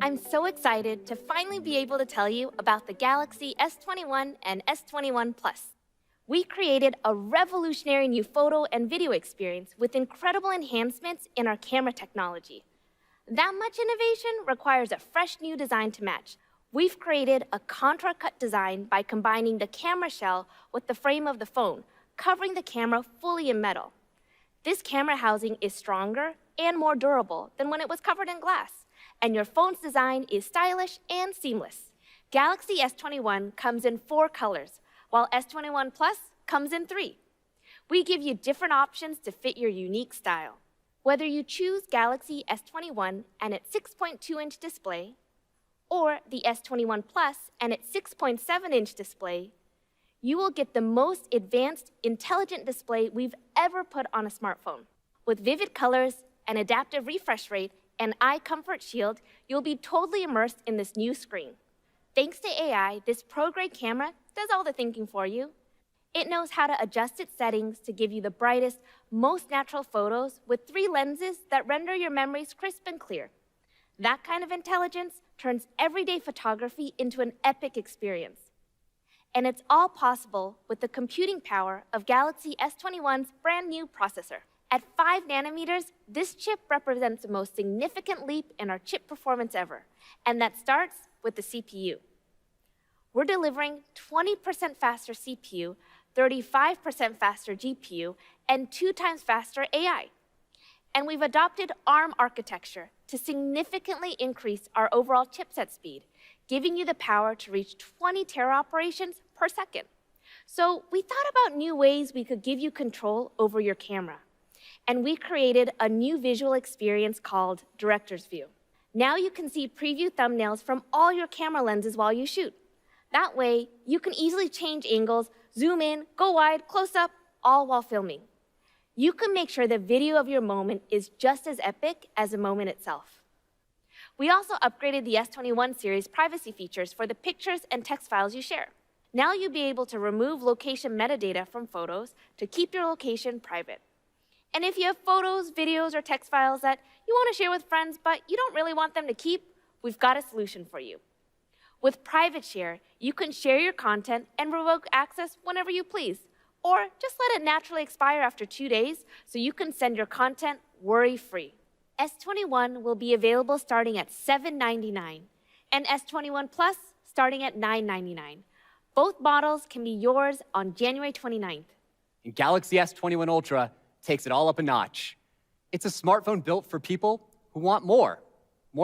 I'm so excited to finally be able to tell you about the Galaxy S21 and S21 Plus. We created a revolutionary new photo and video experience with incredible enhancements in our camera technology. That much innovation requires a fresh new design to match. We've created a contour-cut design by combining the camera shell with the frame of the phone, covering the camera fully in metal. This camera housing is stronger and more durable than when it was covered in glass, and your phone's design is stylish and seamless. Galaxy S21 comes in 4 colors, while S21 Plus comes in 3. We give you different options to fit your unique style. Whether you choose Galaxy S21 and its 6.2-inch display, or the S21 Plus and its 6.7-inch display, you will get the most advanced, intelligent display we've ever put on a smartphone. With vivid colors, an adaptive refresh rate, and eye comfort shield, you'll be totally immersed in this new screen. Thanks to AI, this pro-grade camera does all the thinking for you. It knows how to adjust its settings to give you the brightest, most natural photos with 3 lenses that render your memories crisp and clear. That kind of intelligence turns everyday photography into an epic experience. And it's all possible with the computing power of Galaxy S21's brand new processor. At 5 nanometers, this chip represents the most significant leap in our chip performance ever, and that starts with the CPU. We're delivering 20% faster CPU, 35% faster GPU, and 2 times faster AI. And we've adopted ARM architecture to significantly increase our overall chipset speed, giving you the power to reach 20 tera operations per second. So we thought about new ways we could give you control over your camera. And we created a new visual experience called Director's View. Now you can see preview thumbnails from all your camera lenses while you shoot. That way, you can easily change angles, zoom in, go wide, close up, all while filming. You can make sure the video of your moment is just as epic as the moment itself. We also upgraded the S21 series privacy features for the pictures and text files you share. Now you'll be able to remove location metadata from photos to keep your location private. And if you have photos, videos, or text files that you want to share with friends but you don't really want them to keep, we've got a solution for you. With Private Share, you can share your content and revoke access whenever you please, or just let it naturally expire after 2 days so you can send your content worry-free. S21 will be available starting at $799, and S21 Plus starting at $999. Both models can be yours on January 29th. And Galaxy S21 Ultra takes it all up a notch. It's a smartphone built for people who want more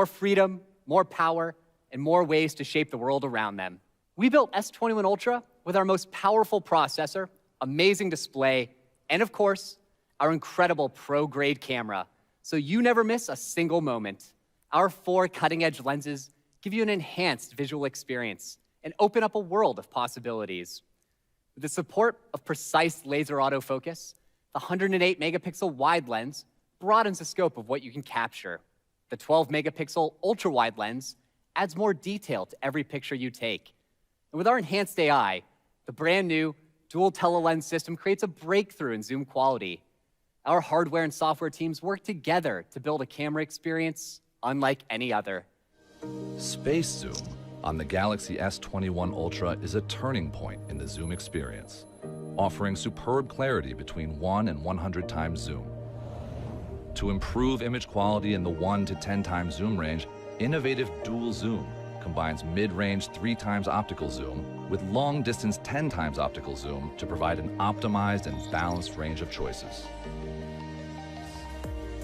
freedom, more power, and more ways to shape the world around them. We built S21 Ultra with our most powerful processor, amazing display, and of course, our incredible pro-grade camera, so you never miss a single moment. Our 4 cutting-edge lenses give you an enhanced visual experience and open up a world of possibilities. With the support of precise laser autofocus, the 108-megapixel wide lens broadens the scope of what you can capture. The 12-megapixel ultra-wide lens adds more detail to every picture you take. And with our enhanced AI, the brand new dual telelens system creates a breakthrough in zoom quality. Our hardware and software teams work together to build a camera experience unlike any other. Space Zoom on the Galaxy S21 Ultra is a turning point in the zoom experience, offering superb clarity between 1 and 100 times zoom. To improve image quality in the 1 to 10 times zoom range, innovative dual zoom combines mid-range 3 times optical zoom with long-distance 10 times optical zoom to provide an optimized and balanced range of choices.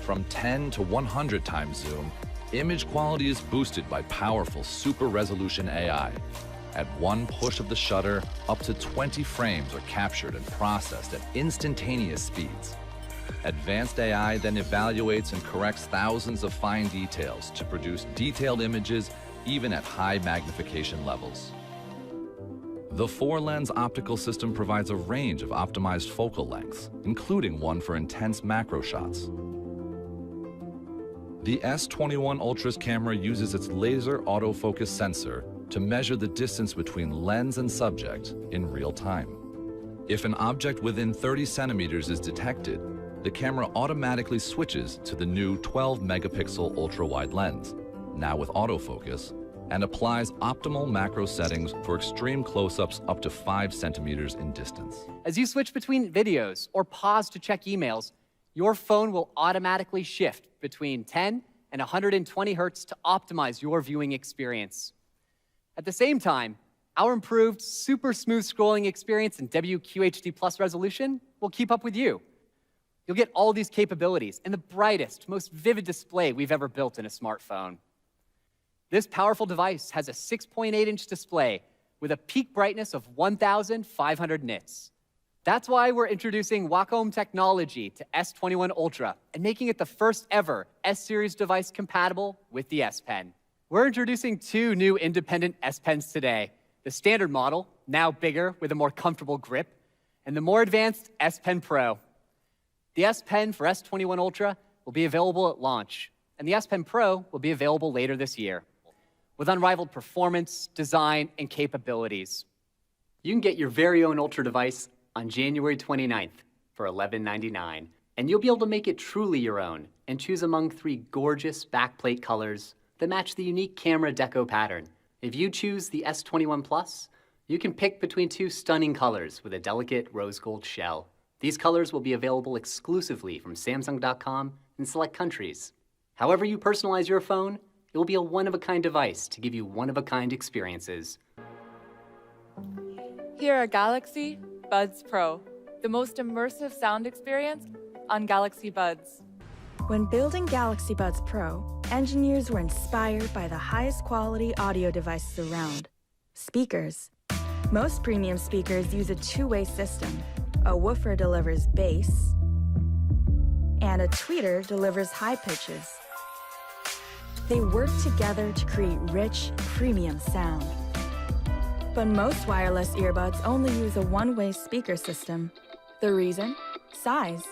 From 10 to 100 times zoom, image quality is boosted by powerful super-resolution AI. At one push of the shutter, up to 20 frames are captured and processed at instantaneous speeds. Advanced AI then evaluates and corrects thousands of fine details to produce detailed images even at high magnification levels. The 4-lens optical system provides a range of optimized focal lengths, including one for intense macro shots. The S21 Ultra's camera uses its laser autofocus sensor to measure the distance between lens and subject in real time. If an object within 30 centimeters is detected, the camera automatically switches to the new 12-megapixel ultra-wide lens, now with autofocus, and applies optimal macro settings for extreme close-ups up to 5 centimeters in distance. As you switch between videos or pause to check emails, your phone will automatically shift between 10 and 120 hertz to optimize your viewing experience. At the same time, our improved super smooth scrolling experience and WQHD+ resolution will keep up with you. You'll get all these capabilities in the brightest, most vivid display we've ever built in a smartphone. This powerful device has a 6.8-inch display with a peak brightness of 1,500 nits. That's why we're introducing Wacom technology to S21 Ultra and making it the first ever S-Series device compatible with the S Pen. We're introducing 2 new independent S Pens today. The standard model, now bigger with a more comfortable grip, and the more advanced S Pen Pro. The S Pen for S21 Ultra will be available at launch, and the S Pen Pro will be available later this year, with unrivaled performance, design, and capabilities. You can get your very own Ultra device on January 29th for $11.99, and you'll be able to make it truly your own and choose among 3 gorgeous backplate colors that match the unique camera deco pattern. If you choose the S21 Plus, you can pick between 2 stunning colors with a delicate rose gold shell. These colors will be available exclusively from Samsung.com in select countries. However you personalize your phone, it will be a one-of-a-kind device to give you one-of-a-kind experiences. Here are Galaxy Buds Pro, the most immersive sound experience on Galaxy Buds. When building Galaxy Buds Pro, engineers were inspired by the highest quality audio devices around: speakers. Most premium speakers use a 2-way system. A woofer delivers bass, and a tweeter delivers high pitches. They work together to create rich, premium sound. But most wireless earbuds only use a 1-way speaker system. The reason? Size.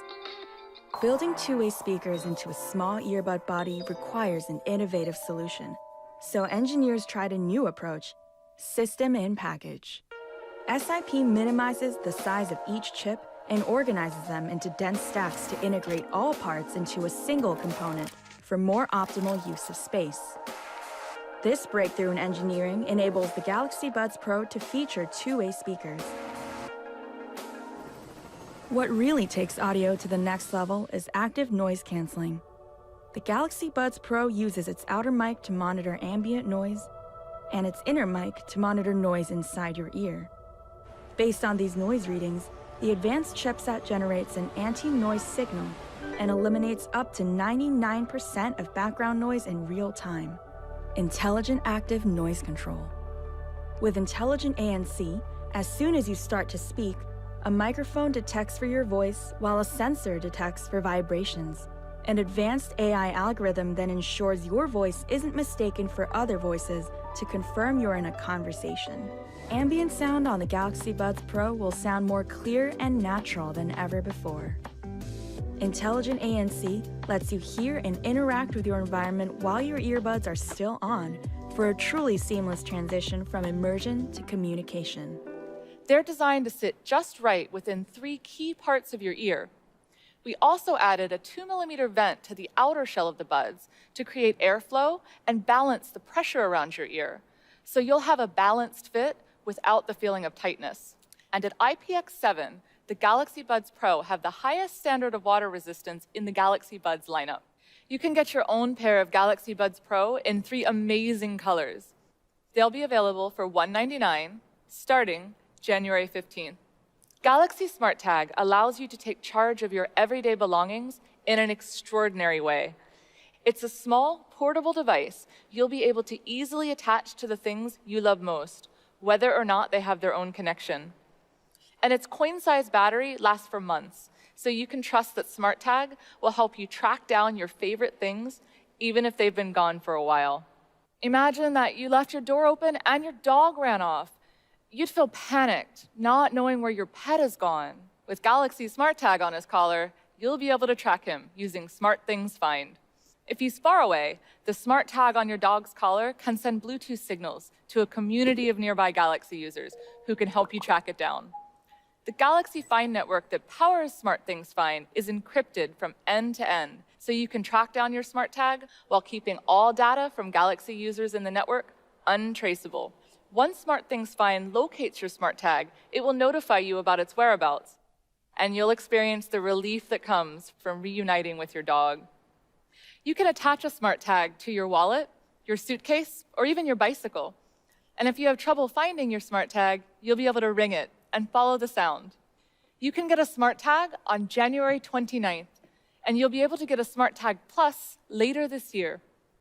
Building 2-way speakers into a small earbud body requires an innovative solution. So engineers tried a new approach: system in package. SiP minimizes the size of each chip and organizes them into dense stacks to integrate all parts into a single component for more optimal use of space. This breakthrough in engineering enables the Galaxy Buds Pro to feature 2-way speakers. What really takes audio to the next level is active noise canceling. The Galaxy Buds Pro uses its outer mic to monitor ambient noise and its inner mic to monitor noise inside your ear. Based on these noise readings, the advanced chipset generates an anti-noise signal and eliminates up to 99% of background noise in real time. Intelligent active noise control. With intelligent ANC, as soon as you start to speak, a microphone detects for your voice while a sensor detects for vibrations. An advanced AI algorithm then ensures your voice isn't mistaken for other voices to confirm you're in a conversation. Ambient sound on the Galaxy Buds Pro will sound more clear and natural than ever before. Intelligent ANC lets you hear and interact with your environment while your earbuds are still on for a truly seamless transition from immersion to communication. They're designed to sit just right within 3 key parts of your ear. We also added a 2mm vent to the outer shell of the buds to create airflow and balance the pressure around your ear, so you'll have a balanced fit without the feeling of tightness. And at IPX7, the Galaxy Buds Pro have the highest standard of water resistance in the Galaxy Buds lineup. You can get your own pair of Galaxy Buds Pro in 3 amazing colors. They'll be available for $199, starting January 15th. Galaxy Smart Tag allows you to take charge of your everyday belongings in an extraordinary way. It's a small, portable device you'll be able to easily attach to the things you love most, whether or not they have their own connection. And its coin-size battery lasts for months, so you can trust that Smart Tag will help you track down your favorite things, even if they've been gone for a while. Imagine that you left your door open and your dog ran off. You'd feel panicked, not knowing where your pet has gone. With Galaxy Smart Tag on his collar, you'll be able to track him using SmartThings Find. If he's far away, the Smart Tag on your dog's collar can send Bluetooth signals to a community of nearby Galaxy users who can help you track it down. The Galaxy Find network that powers SmartThings Find is encrypted from end to end, so you can track down your smart tag while keeping all data from Galaxy users in the network untraceable. Once SmartThings Find locates your smart tag, it will notify you about its whereabouts, and you'll experience the relief that comes from reuniting with your dog. You can attach a smart tag to your wallet, your suitcase, or even your bicycle. And if you have trouble finding your smart tag, you'll be able to ring it and follow the sound. You can get a smart tag on January 29th, and you'll be able to get a smart tag plus later this year.